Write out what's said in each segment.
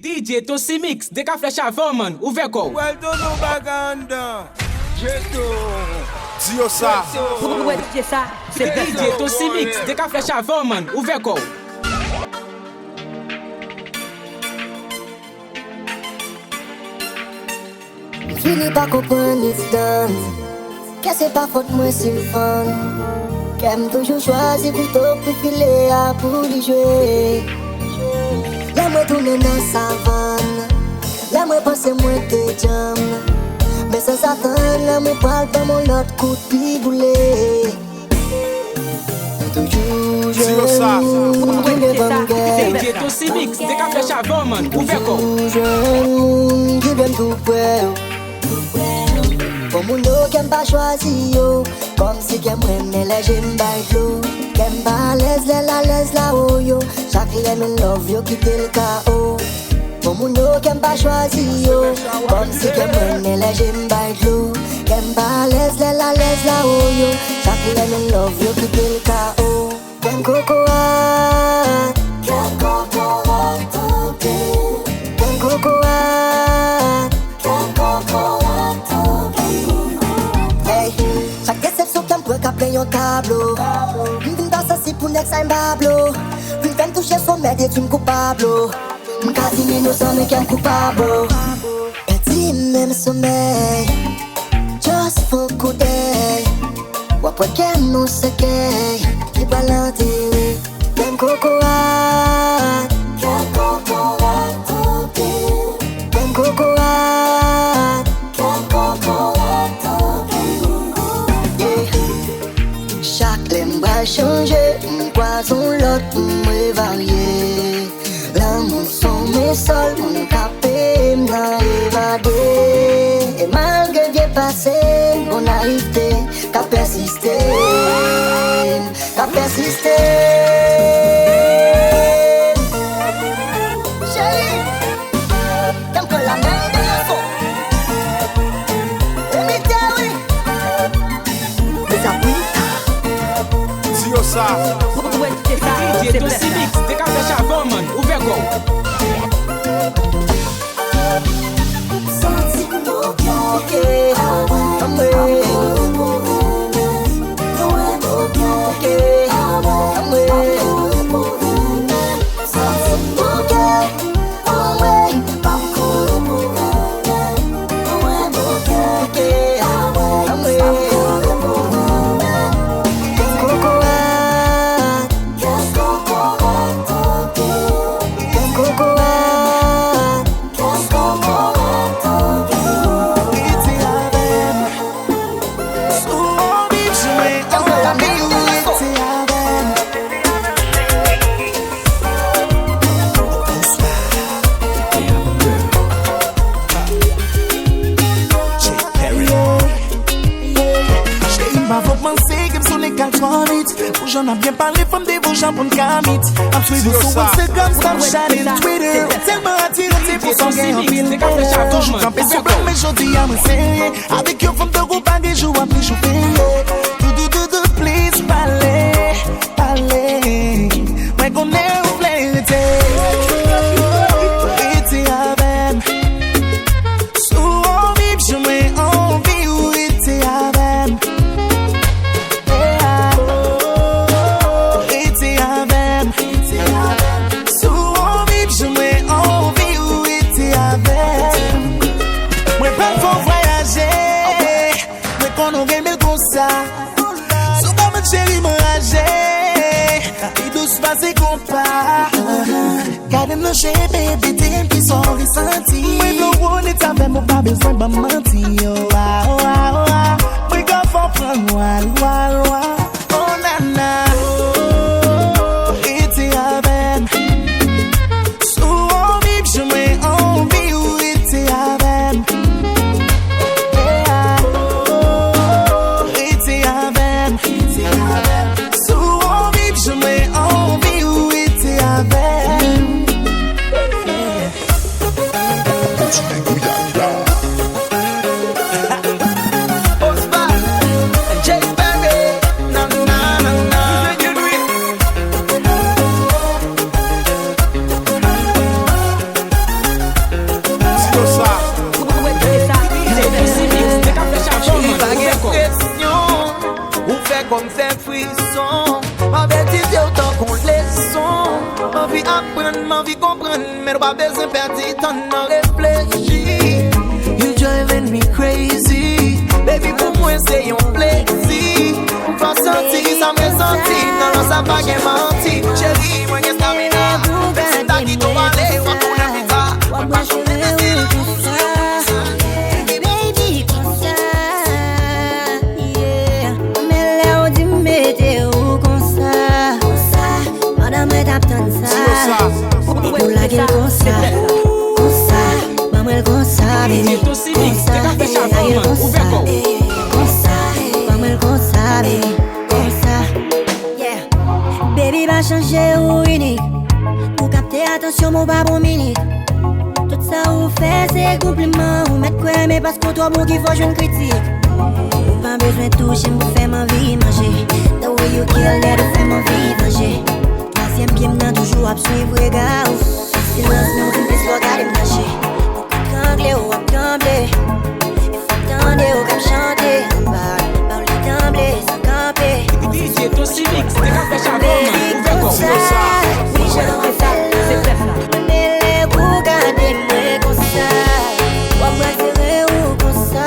DJ Tosi Mix, de ka flash avant man, ouve ko. Well done no baganda. Jeto. Dio sa. DJ Tosi Mix, de ka flash avant man, ouve ko. Fini pa kompren distance. Ke se pa fote mwen si fan. Kem toujou chwazi koutou pou file a pou li jwe. La mwen toune nan savan. La mwen pense mwen te jam. Men se satan la mwen pral pa mon lot kout pi boule. Toujou jwen ki devan gen. DJ Tosi Mix, de ka flash avant man, ouve ko. Toujou jwen ki ben tou pwe. Pour mon eau qu'aime pas choisi yo. Comme si qu'aime me les j'aime pas l'eau. Qu'aime pas l'aise là-haut yo. Chaque lien me love yo quitte le chaos. Pour mon eau qu'aime pas choisi yo. Comme si qu'aime me les j'aime pas l'eau. Qu'aime pas l'aise là-haut yo. Chaque lien me love yo quitte le chaos. Qu'aime cocoa. Qu'aime cocoa. Qu'aime cocoa. Qu'aime cocoa. Chaque déception qu'un point qu'a payé un tableau. M'vin passer si pour next time bablo. M'vin toucher son merde et tu m'coupable. M'quasi innocent mais qu'un coupable. Petit même sommeil. Just for good day. Wapwe qu'un non se kay. Qui balante. Qu'un cocoa. Qu'un cocoa. Qu'un cocoa. Qu'un cocoa. Chaque lème va changer, poison l'autre me varier. L'amour sont mes sols, mon capé m'a évadé. Et malgré bien passé, mon naïveté, qu'a persisté, qu'a persisté. Chérie, t'aimes que la main de la fond. Dio sa. DJ Tosi Mix, de ka flash avant man, ouve ko. Senti mon cœur. J'en ai bien parlé, femme des vos gens pour une camite. I'm suivant sur Instagram, Snapchat et Twitter. Tellement attiré, c'est pour son gain en pile. Toujours campé sur blanc, mais j'en dis à me serrer. Avec une femme de groupe, à des jours à plus chauffer. Please, parlez. Mais qu'on est au plaisir. It's a ben. Souvent vivre, je mets en vie où it's a ben. Chérie m'enragé, et douce passé qu'on part. Car them no shape, baby, them qui sont ressentis. We no one it avec mon pas besoin de mentir. We go for fun, wal. Oh nana, it's a ben. Souvent vivre, je mets en vie où it's a ben. Souvent vivre, je mets en vie où était avec. Osman, Jay Perry, no. comme fait frisson. Ma bêtise autant qu'on leçon. Ma vie apprendre, ma vie comprendre. Mais pas besoin de perdre du temps à réfléchir. You driving me crazy. Baby, pour moi c'est un plaisir. Pour faire sentir, ça me sentit. Non, non, ça va qu'elle mentit. Chérie, moi j'ai stamina. Personne t'a dit qu'on va aller. On va tourner vite. On va pas changer de style. Ou la gueule comme ça, maman elle comme ça, baby. Comme ça, la gueule comme ça, maman elle comme ça, baby. Comme ça, yeah. Baby va changer ou unique. Pour capter attention mon babon minute. Tout ça ou fait c'est compliment. Ou mettre quoi mais parce que toi bon qu'il faut je ne critique. Ou pas besoin de toucher me faire ma vie manger. The way you kill that fait ma vie manger. Sième pied m'nan toujours à suivre regard. Silence nous une piste pour garder m'nager. Ou kangler ou à trembler. Il faut attendre ou comme chanter. Parle d'emblée sans camper. DJ Tosi Mix, t'es qu'à faire charbon. Baby comme ça, oui je refais ça. Prenez-les pour garder moi comme ça. Ou à m'attirer ou comme ça.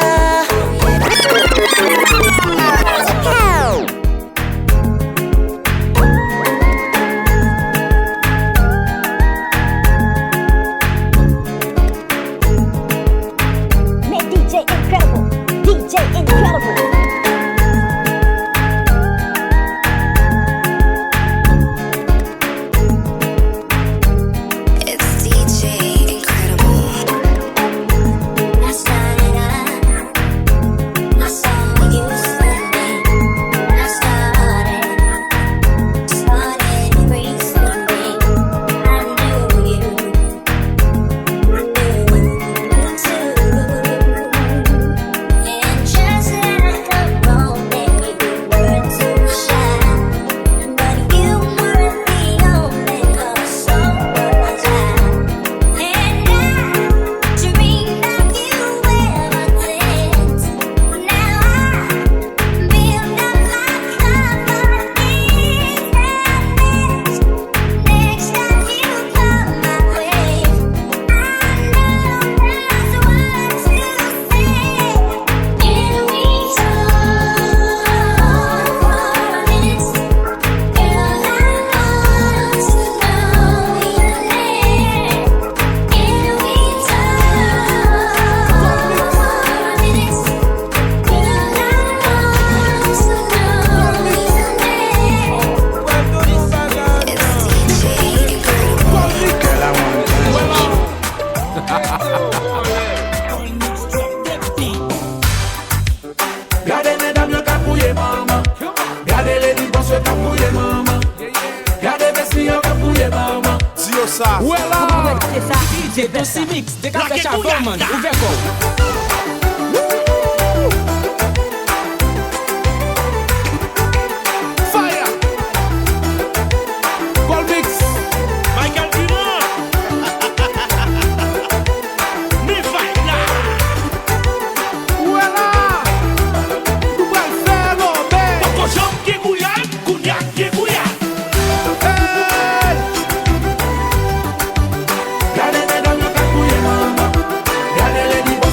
DJ Tosi Mix, t'es qu'à faire charbon, man. Ouvert quoi?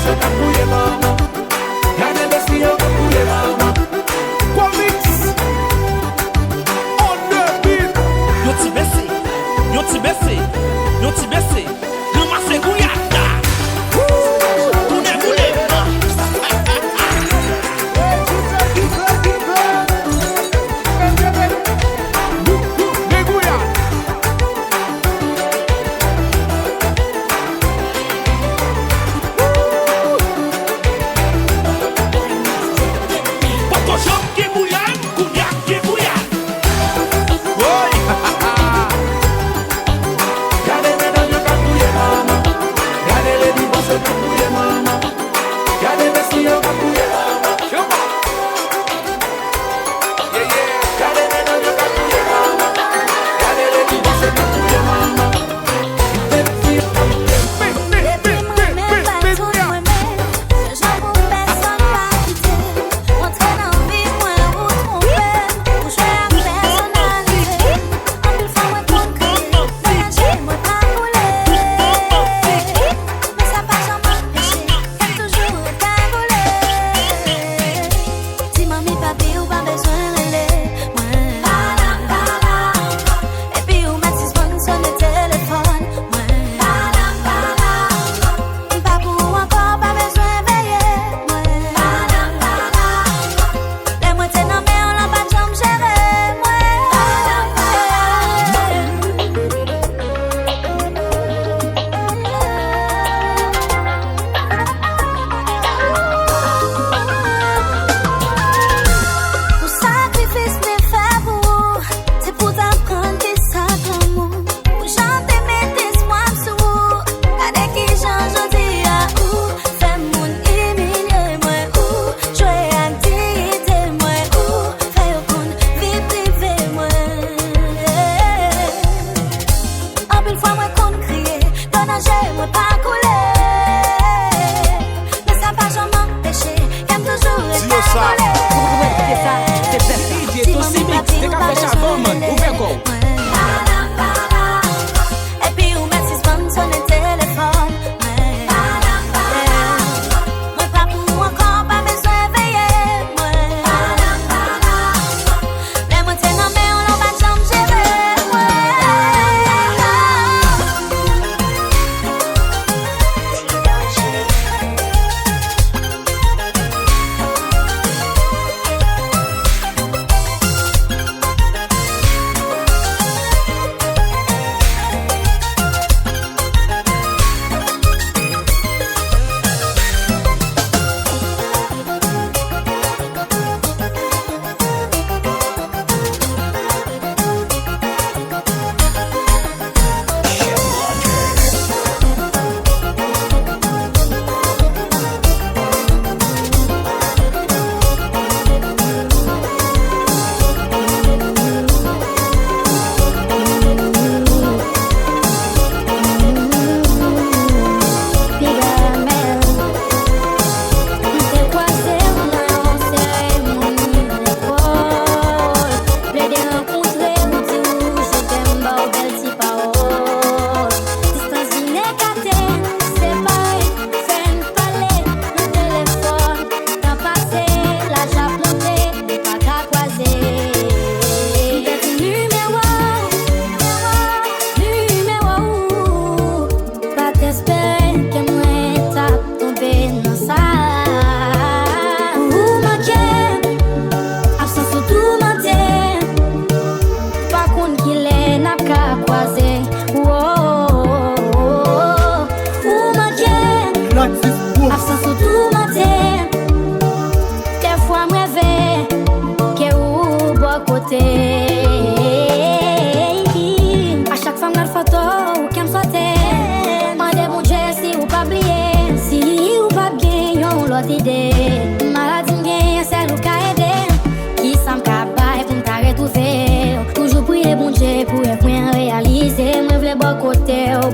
Gade changer, moi pas couler. Mais ça pas jamais m'empêcher, j'aime toujours rester collé. C'est DJ Tosi Mix, de Café Chavon, man. Ouvert go. Et puis on met 6 bandes sur le téléphone. Moi pas pour encore, pas besoin de veiller. Les mots t'es nommé, on l'en va jamais gérer.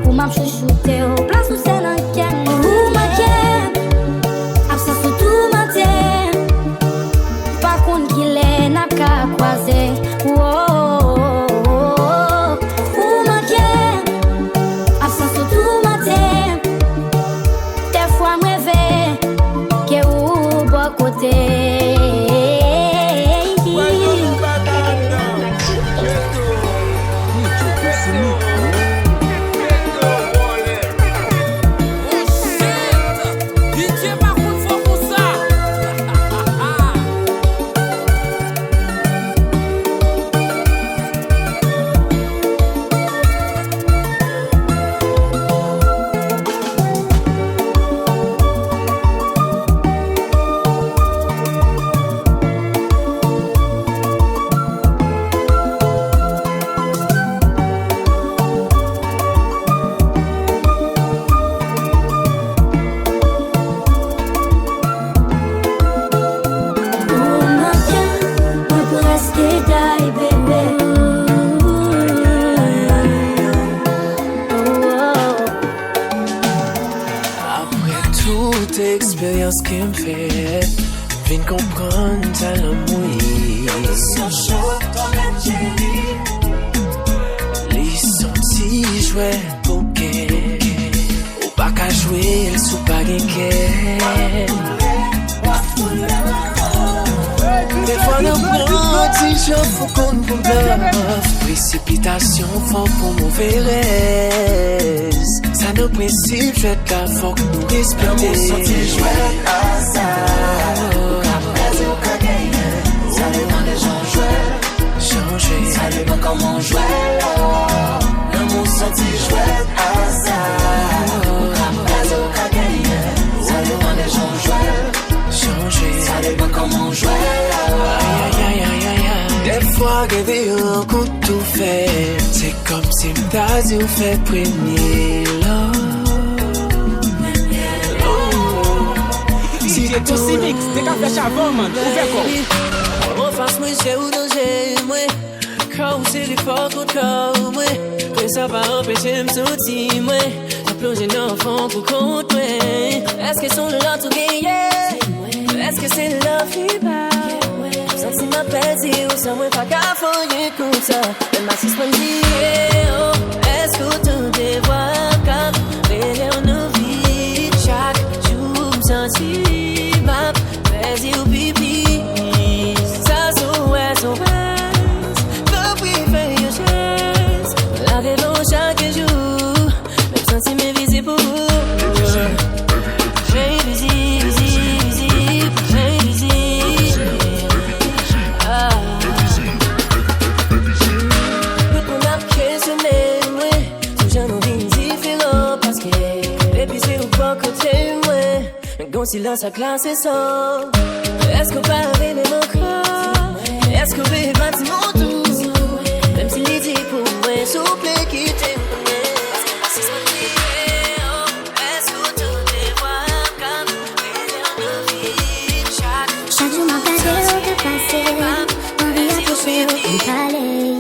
Pour m'am chouchouter au place où c'est dans ken ou ma ken absence tout matin pas qu'on qu'il est n'a qu'à croiser ou ma ken absence tout matin des fois me réveille que ou bon côté. Expérience qui me fait viens comprendre ta l'amour. Les sorties jouer poker ou pas qu'à jouer sous pas gain. Des fois nous prend petit job faut qu'on nous précipitation faut pour mauvais rêve. Ça nos principes, je te la faut que nous respecter. L'amour sorti jouer à ça. Après ou qu'à gagner. Ça dépend des gens jouer. Changer. Ça dépend comment jouer. L'amour sorti jouer à ça. Après ou qu'à gagner. Ça dépend des gens jouer. Changer. Ça dépend comment jouer. Aïe aïe aïe aïe aïe. Des fois que des gens qu'on tout fait. C'est comme si m't'a dit ou fait premier là. DJ Tosi Mix, de Café Chavon, man. Ouvert go. On fasse moi j'ai ou danger moi. Quand c'est les forts contre moi. Mais ça va empêcher me sortir moi. plongé dans le fond pour compter. Est-ce que son là tout gagné? Est-ce que c'est là qui parle? Senti ma pète ou ça moi pas qu'à foyer comme ça. Elle m'a suspendu. Est-ce que tout est voix mais on nous vit chaque jour senti ma pète ou pipi. Ça souhaite son passe. Depuis fait une chaise. La vélo chaque jour. Même senti mes visites pour vous. J'ai visite. Silence à classe et ça. Est-ce qu'on peut arriver mon corps? Est-ce qu'on peut bâtir mon tour? Même s'il est dit pour moi, souple qui t'aime. Chaque jour m'a regardé de passer, envie à toucher au palais.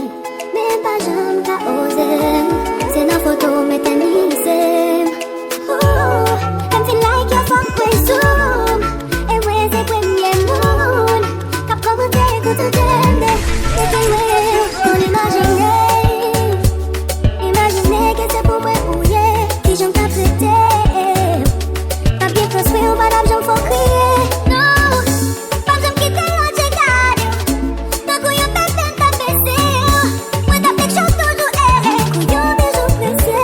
Mais pas jamais qu'à oser. C'est nos photos, mais t'es misé. I'm feel like you're fucking soon. And where's it when you're moon? Cap como te gusto tende. De que veo, no lo imaginé. Imaginé que c'est pour moi ouiller. Si j'en capté. T'as bien construit, on va d'argent, faut crier. Non, pas de me quitter, on t'est gardé. T'as couillon, t'as baissé. Moi, t'as fait que j'en toujours erré. Couillon, mais j'en pressé.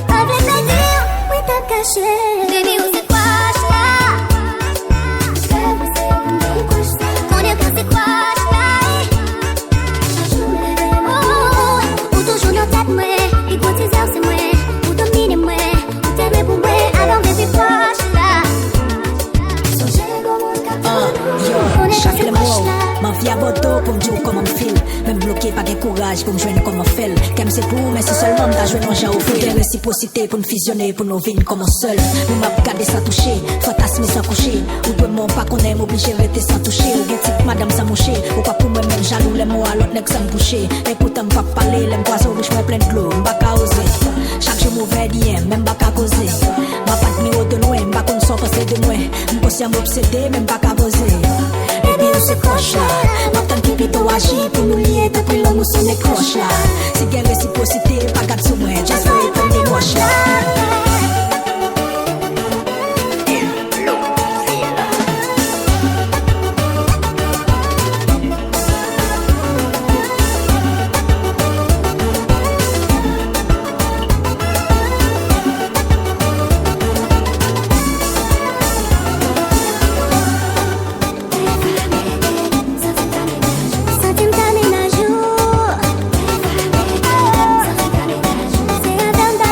Avec mes dire, oui, t'as caché. Via boto pour me dire comment me feel. Même bloqué par des courage pour me joindre comme on fait. Comme c'est pour, mais c'est seulement m'ta jouer mon genre. Faut des réciprocités pour nous fusionner, pour nous vivre comme seul. Nous m'a regardé sans toucher, fantasme sans coucher. Ou peut mon pas qu'on aime, obligé rester sans toucher. Ou bien type madame sans moucher. Ou pas pour moi même jaloux, les mots à l'autre nègre sans boucher. Et pourtant m'pas parler, les poisons bouche moi plein de l'eau. M'pas qu'à oser. Chaque jour mauvais diem, même pas qu'à causer. M'a pas de miro de loin, m'pas qu'on sort passer de moi. M'conscient m'obséder, même pas qu'à poser. Et bien on se croche là. M'attend qui plutôt agit pour nous lier. Depuis l'amour son écroche là. Si gain réciprocité, pas garde sous moi. Just for it, comme des moches là.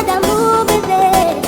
D'amour, bébé.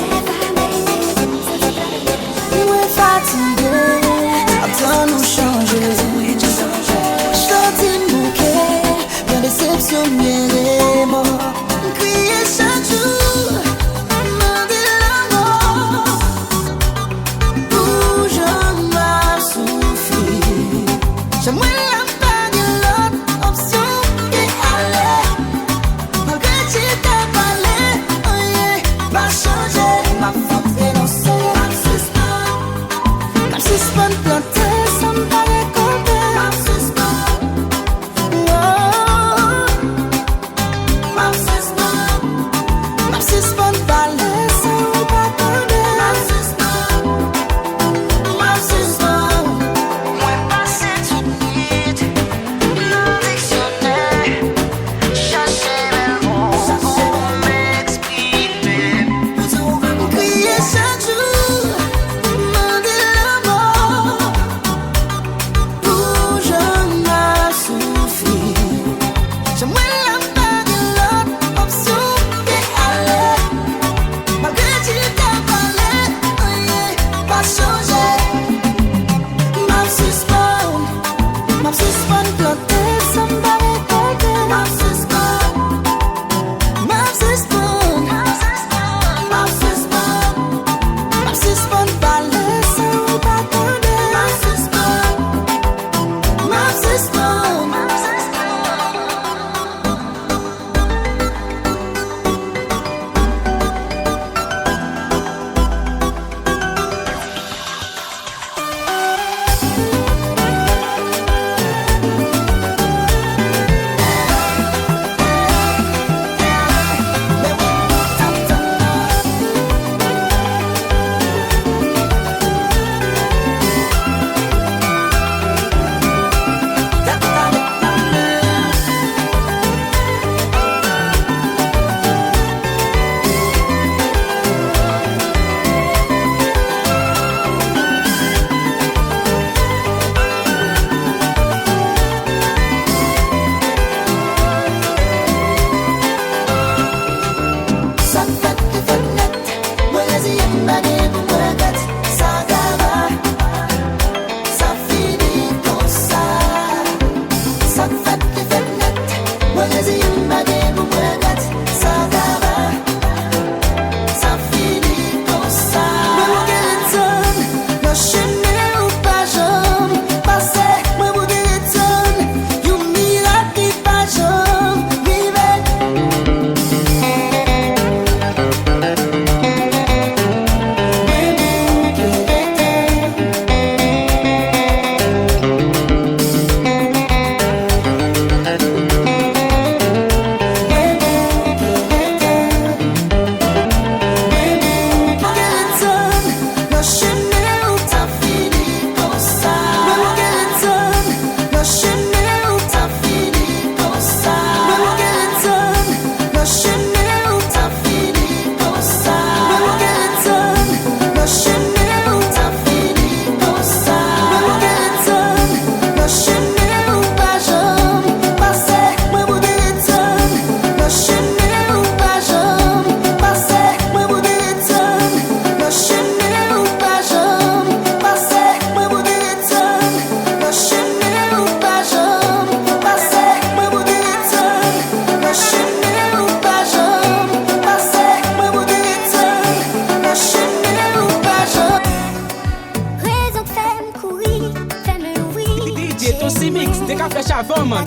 DJ Tosi Mix, te ka fè chavon man.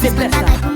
C'est